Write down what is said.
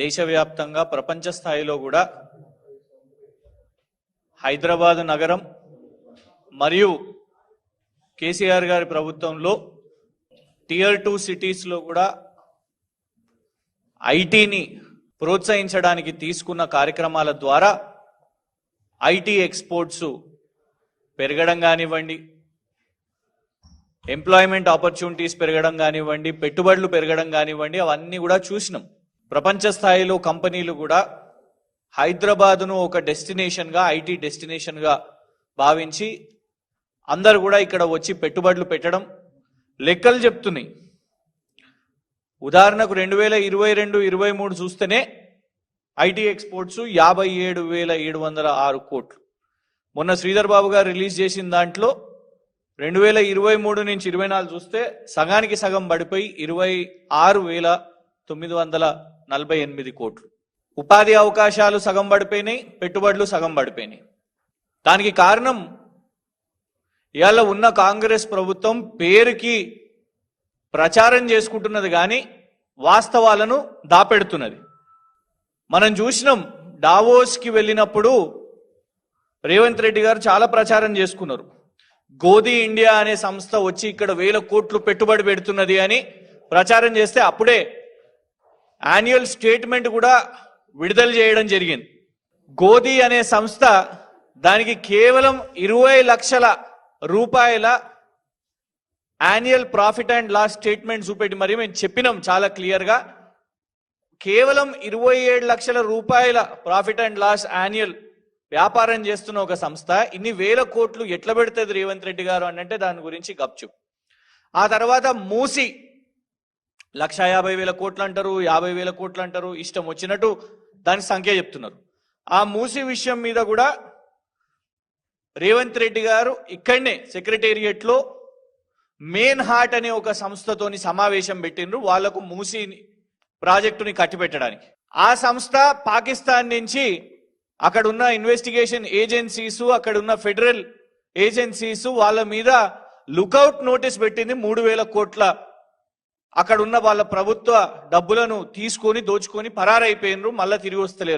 దేశవ్యాప్తంగా ప్రపంచ స్థాయిలో కూడా హైదరాబాద్ నగరం మరియు కేసీఆర్ గారి ప్రభుత్వంలో టియర్ 2 సిటీస్ లో కూడా ఐటీని ప్రోత్సహించడానికి తీసుకున్న కార్యక్రమాల ద్వారా ఐటీ ఎక్స్పోర్ట్స్ పెరగడం కానివ్వండి, ఎంప్లాయ్మెంట్ ఆపర్చునిటీస్ పెరగడం కానివ్వండి, పెట్టుబడులు పెరగడం కానివ్వండి, అవన్నీ కూడా చూసినాం. ప్రపంచ స్థాయిలో కంపెనీలు కూడా హైదరాబాద్ను ఒక డెస్టినేషన్గా, ఐటీ డెస్టినేషన్గా భావించి అందరు కూడా ఇక్కడ వచ్చి పెట్టుబడులు పెట్టడం లెక్కలు చెప్తున్నాయి. ఉదాహరణకు 2022-23 చూస్తేనే ఐటీ ఎక్స్పోర్ట్స్ 57,706 కోట్లు. మొన్న శ్రీధర్ బాబు గారు రిలీజ్ చేసిన దాంట్లో 2023 నుంచి 24 చూస్తే సగానికి సగం పడిపోయి 26,948 కోట్లు. ఉపాధి అవకాశాలు సగం పడిపోయినాయి, పెట్టుబడులు సగం పడిపోయినాయి. దానికి కారణం ఇవాళ ఉన్న కాంగ్రెస్ ప్రభుత్వం పేరుకి ప్రచారం చేసుకుంటున్నది కానీ వాస్తవాలను దాపెడుతున్నది. మనం చూసినాం, డావోస్కి వెళ్ళినప్పుడు రేవంత్ రెడ్డి గారు చాలా ప్రచారం చేసుకున్నారు. గోదీ ఇండియా అనే సంస్థ వచ్చి ఇక్కడ 1,000 కోట్లు పెట్టుబడి పెడుతున్నది అని ప్రచారం చేస్తే అప్పుడే యాన్యువల్ స్టేట్మెంట్ కూడా విడుదల చేయడం జరిగింది. గోదీ అనే సంస్థ దానికి కేవలం 20 లక్షల రూపాయల annual profit and loss statement చూపెట్టి మరి మేము చెప్పినాం చాలా క్లియర్గా, కేవలం 27 లక్షల రూపాయల ప్రాఫిట్ అండ్ లాస్ యాన్యువల్ వ్యాపారం చేస్తున్న ఒక సంస్థ ఇన్ని 1,000 కోట్లు ఎట్లా పెడుతుంది రేవంత్ రెడ్డి గారు అంటే దాని గురించి గప్చు. ఆ తర్వాత మూసి 1,50,000 కోట్లు అంటారు, 50,000 కోట్లు అంటారు, ఇష్టం వచ్చినట్టు దాని సంఖ్య చెప్తున్నారు. ఆ మూసి విషయం మీద కూడా రేవంత్ రెడ్డి గారు ఇక్కడనే సెక్రటేరియట్ లో మెయిన్ హార్ట్ అనే ఒక సంస్థతోని సమావేశం పెట్టిండ్రు వాళ్లకు మూసి ప్రాజెక్టుని కట్టిపెట్టడానికి. ఆ సంస్థ పాకిస్తాన్ నుంచి అక్కడ ఉన్న ఇన్వెస్టిగేషన్ ఏజెన్సీస్, అక్కడ ఉన్న ఫెడరల్ ఏజెన్సీస్ వాళ్ళ మీద లుకౌట్ నోటీస్ పెట్టింది. 3,000 కోట్ల అక్కడ ఉన్న వాళ్ళ ప్రభుత్వ డబ్బులను తీసుకొని దోచుకొని పరారైపోయినరు, మళ్ళా తిరిగి వస్తలేరు.